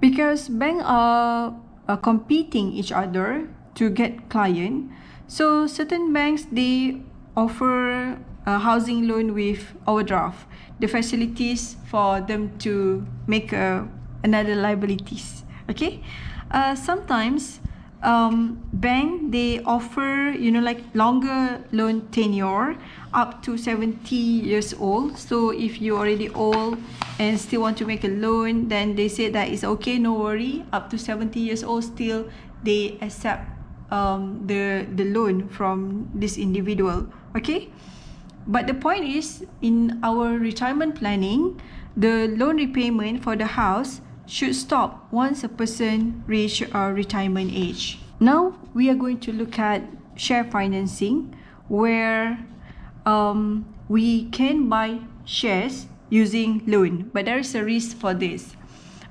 Because banks are competing each other to get client. So certain banks, they offer a housing loan with overdraft, the facilities for them to make another liabilities. Okay, sometimes bank, they offer, you know, like longer loan tenure up to 70 years old. So if you already old and still want to make a loan, then they say that it's okay, no worry, up to 70 years old still they accept the loan from this individual. Okay, but the point is, in our retirement planning, the loan repayment for the house should stop once a person reach retirement age. Now we are going to look at share financing, where we can buy shares using loan, but there is a risk for this.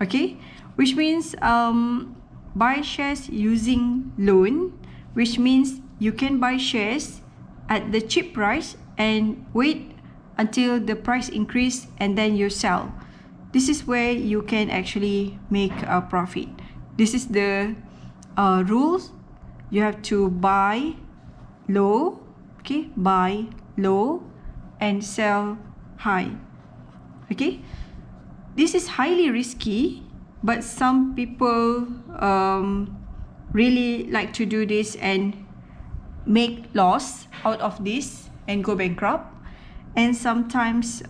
Okay, which means buy shares using loan, which means you can buy shares at the cheap price and wait until the price increase and then you sell. This is where you can actually make a profit. This is the rules. You have to buy low, okay, buy low and sell high. Okay, this is highly risky, but some people really like to do this and make loss out of this and go bankrupt. And sometimes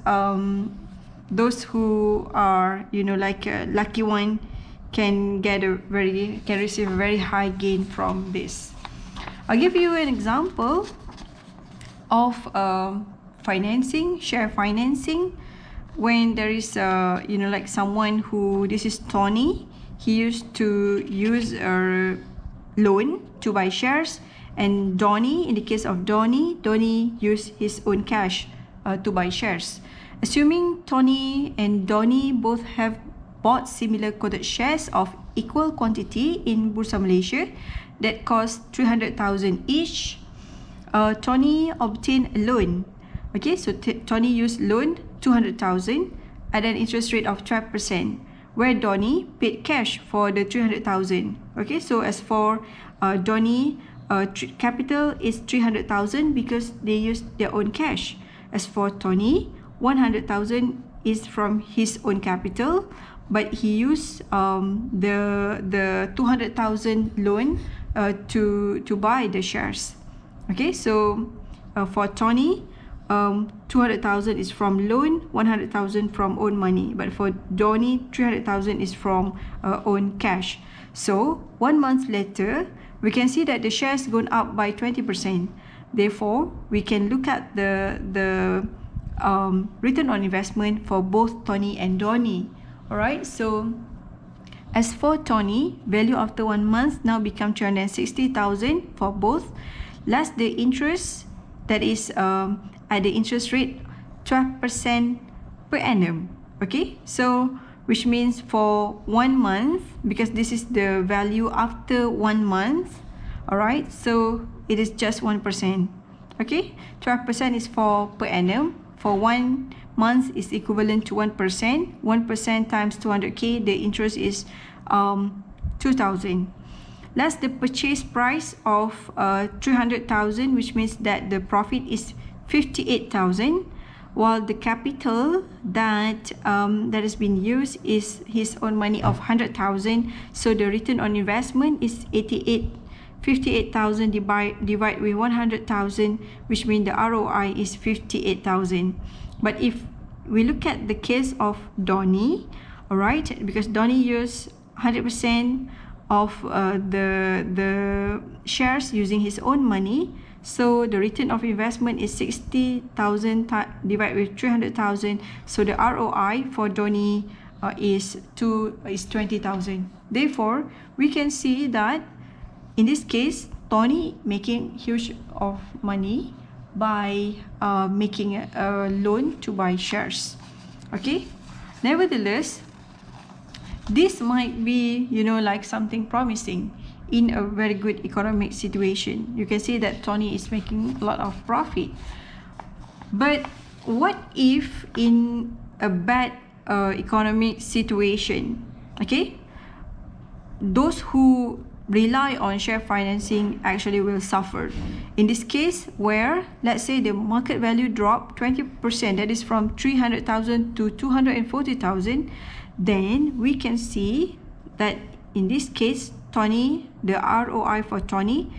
those who are, you know, like a lucky one can receive a very high gain from this. I'll give you an example of financing, share financing, when there is you know, like someone who, this is Tony, he used to use a loan to buy shares, and Donnie, in the case of Donnie used his own cash to buy shares. Assuming Tony and Donnie both have bought similar quoted shares of equal quantity in Bursa Malaysia that cost 300,000 each, Tony obtained a loan. Okay, so Tony used loan 200,000 at an interest rate of 12%, where Donnie paid cash for the 300,000. Okay, so as for Donnie, capital is 300,000 because they used their own cash. As for Tony, 100,000 is from his own capital, but he used the 200,000 loan to buy the shares. Okay, so for Tony, 200,000 is from loan, 100,000 from own money, but for Donnie, 300,000 is from own cash. So 1 month later, we can see that the shares gone up by 20%. Therefore, we can look at the return on investment for both Tony and Donnie. Alright, so as for Tony, value after 1 month now become 360,000 for both, less the interest, that is at the interest rate 12% per annum. Okay, so which means for 1 month, because this is the value after 1 month, alright, so it is just 1%. Okay, 12% is for per annum. For 1 month is equivalent to 1%. 1% times 200k, the interest is 2,000. Less the purchase price of 300,000, which means that the profit is 58,000, while the capital that that has been used is his own money of 100,000. So the return on investment is 58,000 divide with 100,000, which means the ROI is 58,000. But if we look at the case of Donnie, all right, because Donnie used 100% of the shares using his own money, so the return of investment is 60,000 divided with 300,000. So the ROI for Donnie is 20,000. Therefore, we can see that in this case, Tony making huge of money by making a loan to buy shares. Okay, nevertheless, this might be, you know, like something promising in a very good economic situation. You can see that Tony is making a lot of profit. But what if in a bad economic situation? Okay, those who rely on share financing actually will suffer. In this case, where let's say the market value dropped 20%, that is from 300,000 to 240,000, then we can see that in this case, Tony, the ROI for Tony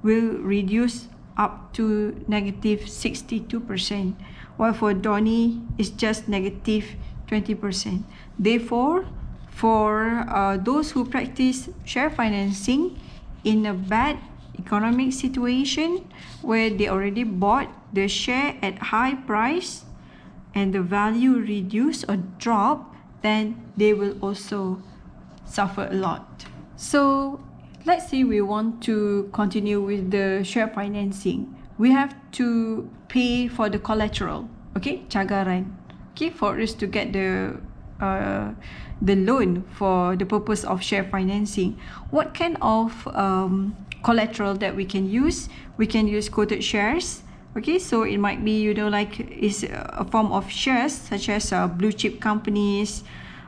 will reduce up to negative 62%, while for Donnie it's just negative 20%. Therefore, for those who practice share financing in a bad economic situation where they already bought the share at high price and the value reduce or drop, then they will also suffer a lot. So let's say we want to continue with the share financing. We have to pay for the collateral, okay, cagaran, okay, for us to get the loan for the purpose of share financing. What kind of collateral that we can use? We can use quoted shares. Okay, so it might be, you know, like is a form of shares such as blue chip companies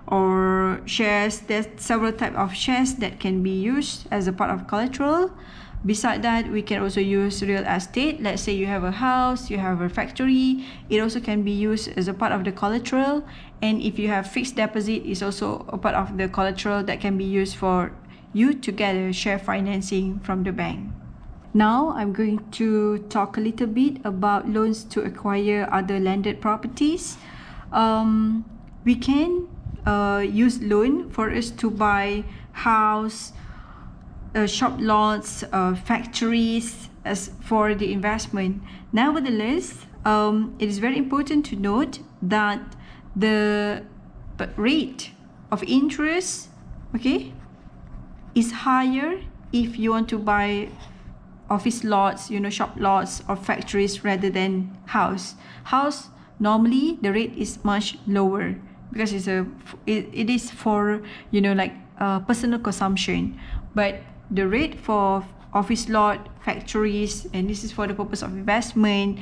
or shares. There's several types of shares that can be used as a part of collateral. Beside that, we can also use real estate. Let's say you have a house, you have a factory. It also can be used as a part of the collateral. And if you have fixed deposit, it's also a part of the collateral that can be used for you to get a share financing from the bank. Now, I'm going to talk a little bit about loans to acquire other landed properties. We can use loan for us to buy house, shop lots, factories as for the investment. Nevertheless, it is very important to note that the rate of interest, okay, is higher if you want to buy office lots, you know, shop lots or factories rather than house. House, normally the rate is much lower because it is for, you know, like personal consumption. But the rate for office lot, factories, and this is for the purpose of investment,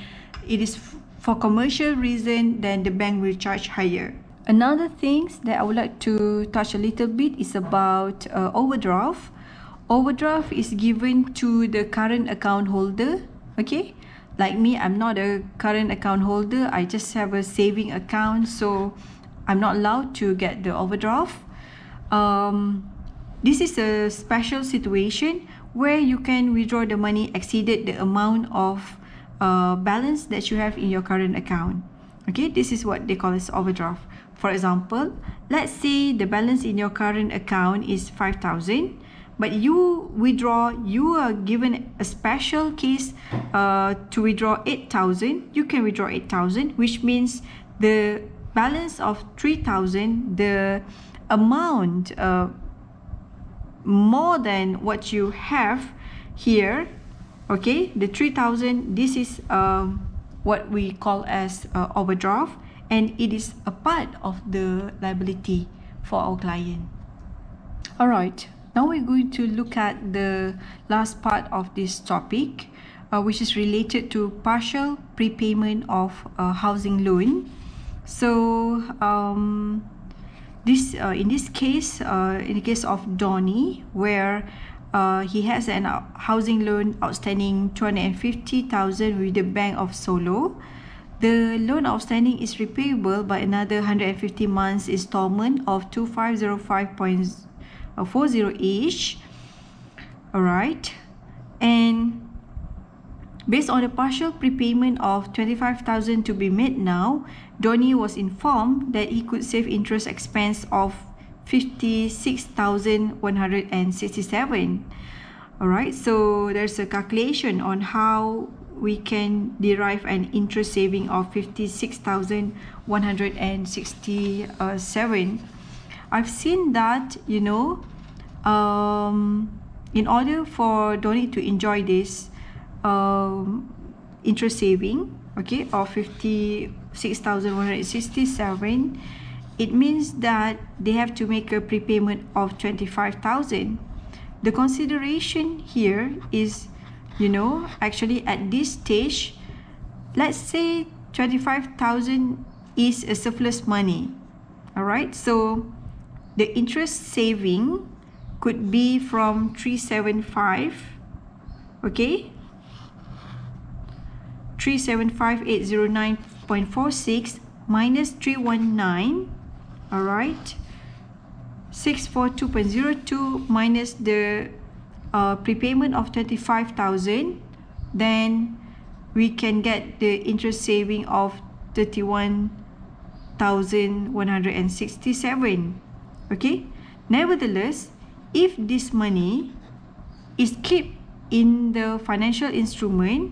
it is for commercial reason, then the bank will charge higher. Another thing that I would like to touch a little bit is about overdraft. Overdraft is given to the current account holder, okay? Like me, I'm not a current account holder. I just have a saving account, so I'm not allowed to get the overdraft. This is a special situation where you can withdraw the money exceeded the amount of balance that you have in your current account. Okay, this is what they call as overdraft. For example, let's say the balance in your current account is 5,000, but you are given a special case to withdraw 8,000. You can withdraw 8,000, which means the balance of 3,000, the amount more than what you have here, okay, the 3,000, this is what we call as overdraft, and it is a part of the liability for our client. All right, now we're going to look at the last part of this topic, which is related to partial prepayment of housing loan. So this in this case, in the case of Donnie, where he has an housing loan outstanding 250,000 with the Bank of Solo. The loan outstanding is repayable by another 150 months installment of 2505.40 each. Alright, and based on the partial prepayment of 25,000 to be made now, Donnie was informed that he could save interest expense of 56,167. Alright, so there's a calculation on how we can derive an interest saving of 56,167. I've seen that, you know, in order for Donnie to enjoy this interest saving, okay, of 56,167, it means that they have to make a prepayment of 25,000. The consideration here is, you know, actually at this stage, let's say 25,000 is a surplus money. All right, so the interest saving could be from 375, okay, 375,809.46 minus 319, all right, 642.02 minus the prepayment of 25,000, then we can get the interest saving of 31,167. Okay, nevertheless, if this money is kept in the financial instrument,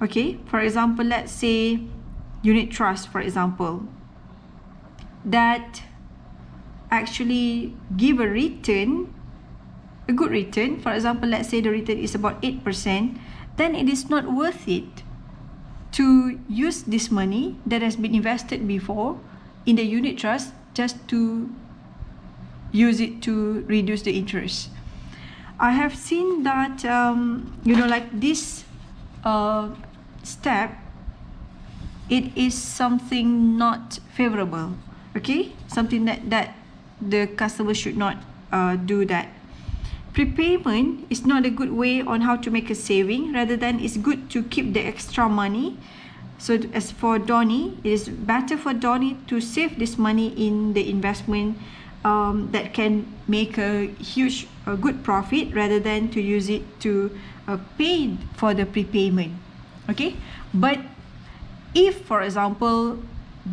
okay, for example, let's say unit trust, for example, that actually give a return, a good return, for example, let's say the return is about 8%, then it is not worth it to use this money that has been invested before in the unit trust just to use it to reduce the interest. I have seen that like this step, it is something not favorable, okay, something that the customer should not do that. Prepayment is not a good way on how to make a saving, rather than it's good to keep the extra money. So as for Donnie, it is better for Donnie to save this money in the investment that can make a huge good profit, rather than to use it to pay for the prepayment, okay. But if, for example,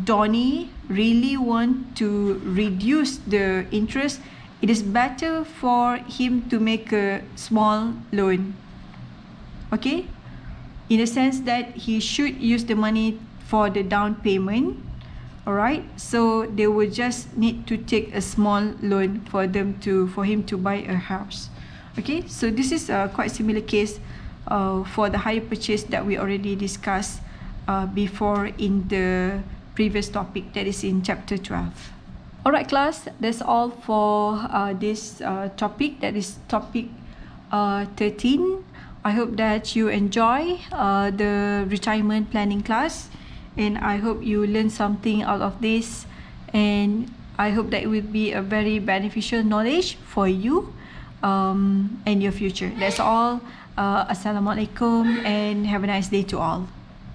Donnie really want to reduce the interest, it is better for him to make a small loan, okay, in the sense that he should use the money for the down payment, all right. So they will just need to take a small loan for him to buy a house, okay. So this is a quite similar case for the hire purchase that we already discussed before in the previous topic, that is in chapter 12. Alright class, that's all for this topic, that is topic 13. I hope that you enjoy the retirement planning class, and I hope you learn something out of this, and I hope that it will be a very beneficial knowledge for you and your future. That's all. Assalamualaikum, and have a nice day to all.